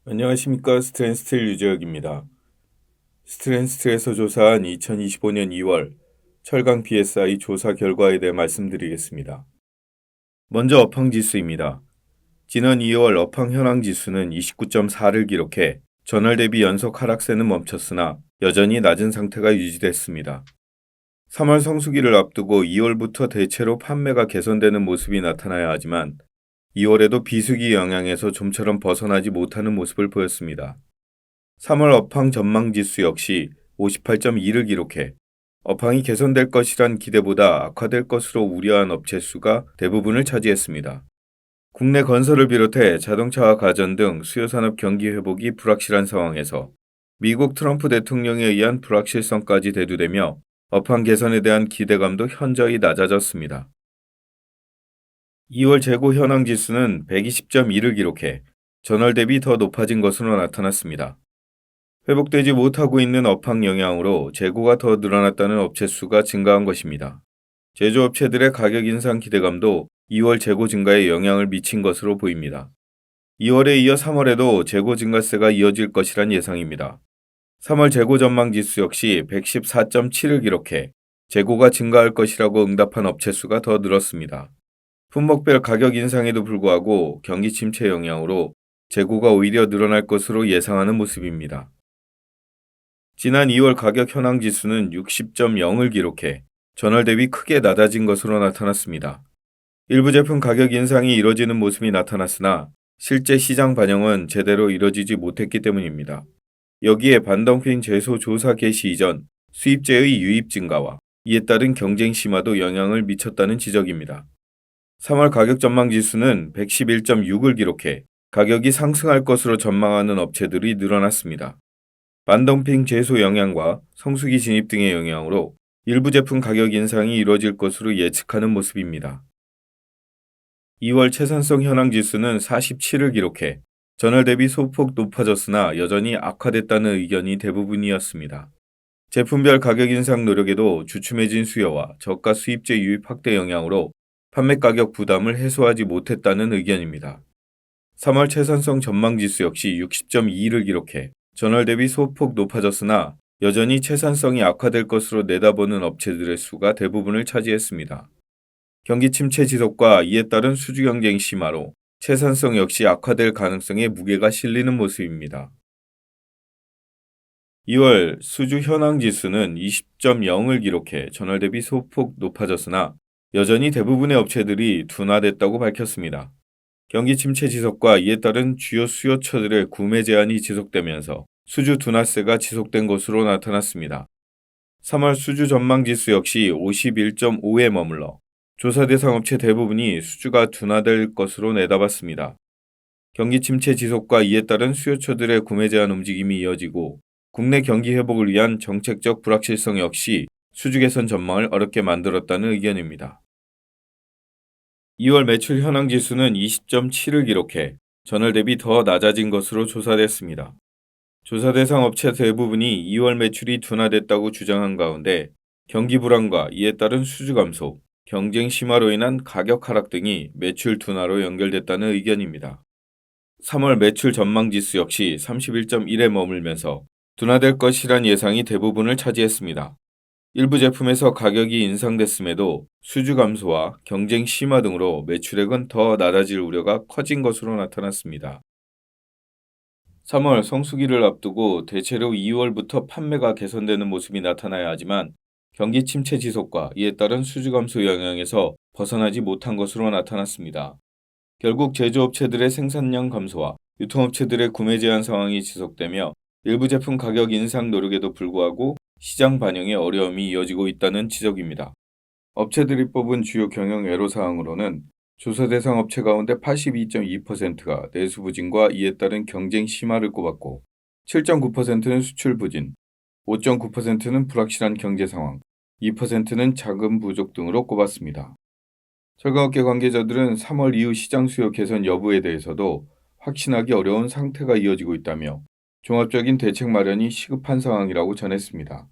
안녕하십니까. 스트랜스틸 유재혁입니다. 스트랜스틸에서 조사한 2025년 2월 철강 PSI 조사 결과에 대해 말씀드리겠습니다. 먼저 업황지수입니다. 지난 2월 업황 현황지수는 29.4를 기록해 전월 대비 연속 하락세는 멈췄으나 여전히 낮은 상태가 유지됐습니다. 3월 성수기를 앞두고 2월부터 대체로 판매가 개선되는 모습이 나타나야 하지만 2월에도 비수기 영향에서 좀처럼 벗어나지 못하는 모습을 보였습니다. 3월 업황 전망 지수 역시 58.2를 기록해 업황이 개선될 것이란 기대보다 악화될 것으로 우려한 업체 수가 대부분을 차지했습니다. 국내 건설을 비롯해 자동차와 가전 등 수요산업 경기 회복이 불확실한 상황에서 미국 트럼프 대통령에 의한 불확실성까지 대두되며 업황 개선에 대한 기대감도 현저히 낮아졌습니다. 2월 재고 현황 지수는 120.1을 기록해 전월 대비 더 높아진 것으로 나타났습니다. 회복되지 못하고 있는 업황 영향으로 재고가 더 늘어났다는 업체 수가 증가한 것입니다. 제조업체들의 가격 인상 기대감도 2월 재고 증가에 영향을 미친 것으로 보입니다. 2월에 이어 3월에도 재고 증가세가 이어질 것이란 예상입니다. 3월 재고 전망 지수 역시 114.7을 기록해 재고가 증가할 것이라고 응답한 업체 수가 더 늘었습니다. 품목별 가격 인상에도 불구하고 경기 침체 영향으로 재고가 오히려 늘어날 것으로 예상하는 모습입니다. 지난 2월 가격 현황 지수는 60.0을 기록해 전월 대비 크게 낮아진 것으로 나타났습니다. 일부 제품 가격 인상이 이뤄지는 모습이 나타났으나 실제 시장 반영은 제대로 이뤄지지 못했기 때문입니다. 여기에 반덤핑 제소 조사 개시 이전 수입제의 유입 증가와 이에 따른 경쟁 심화도 영향을 미쳤다는 지적입니다. 3월 가격 전망 지수는 111.6을 기록해 가격이 상승할 것으로 전망하는 업체들이 늘어났습니다. 반덤핑 제소 영향과 성수기 진입 등의 영향으로 일부 제품 가격 인상이 이뤄질 것으로 예측하는 모습입니다. 2월 채산성 현황 지수는 47을 기록해 전월 대비 소폭 높아졌으나 여전히 악화됐다는 의견이 대부분이었습니다. 제품별 가격 인상 노력에도 주춤해진 수요와 저가 수입제 유입 확대 영향으로 판매 가격 부담을 해소하지 못했다는 의견입니다. 3월 채산성 전망 지수 역시 60.2를 기록해 전월 대비 소폭 높아졌으나 여전히 채산성이 악화될 것으로 내다보는 업체들의 수가 대부분을 차지했습니다. 경기 침체 지속과 이에 따른 수주 경쟁 심화로 채산성 역시 악화될 가능성에 무게가 실리는 모습입니다. 2월 수주 현황 지수는 20.0을 기록해 전월 대비 소폭 높아졌으나 여전히 대부분의 업체들이 둔화됐다고 밝혔습니다. 경기 침체 지속과 이에 따른 주요 수요처들의 구매 제한이 지속되면서 수주 둔화세가 지속된 것으로 나타났습니다. 3월 수주 전망 지수 역시 51.5에 머물러 조사 대상 업체 대부분이 수주가 둔화될 것으로 내다봤습니다. 경기 침체 지속과 이에 따른 수요처들의 구매 제한 움직임이 이어지고 국내 경기 회복을 위한 정책적 불확실성 역시 수주 개선 전망을 어렵게 만들었다는 의견입니다. 2월 매출 현황 지수는 20.7을 기록해 전월 대비 더 낮아진 것으로 조사됐습니다. 조사 대상 업체 대부분이 2월 매출이 둔화됐다고 주장한 가운데 경기 불안과 이에 따른 수주 감소, 경쟁 심화로 인한 가격 하락 등이 매출 둔화로 연결됐다는 의견입니다. 3월 매출 전망 지수 역시 31.1에 머물면서 둔화될 것이란 예상이 대부분을 차지했습니다. 일부 제품에서 가격이 인상됐음에도 수주 감소와 경쟁 심화 등으로 매출액은 더 낮아질 우려가 커진 것으로 나타났습니다. 3월 성수기를 앞두고 대체로 2월부터 판매가 개선되는 모습이 나타나야 하지만 경기 침체 지속과 이에 따른 수주 감소 영향에서 벗어나지 못한 것으로 나타났습니다. 결국 제조업체들의 생산량 감소와 유통업체들의 구매 제한 상황이 지속되며 일부 제품 가격 인상 노력에도 불구하고 시장 반영에 어려움이 이어지고 있다는 지적입니다. 업체들이 뽑은 주요 경영 애로사항으로는 조사 대상 업체 가운데 82.2%가 내수 부진과 이에 따른 경쟁 심화를 꼽았고 7.9%는 수출 부진, 5.9%는 불확실한 경제 상황, 2%는 자금 부족 등으로 꼽았습니다. 철강업계 관계자들은 3월 이후 시장 수요 개선 여부에 대해서도 확신하기 어려운 상태가 이어지고 있다며 종합적인 대책 마련이 시급한 상황이라고 전했습니다.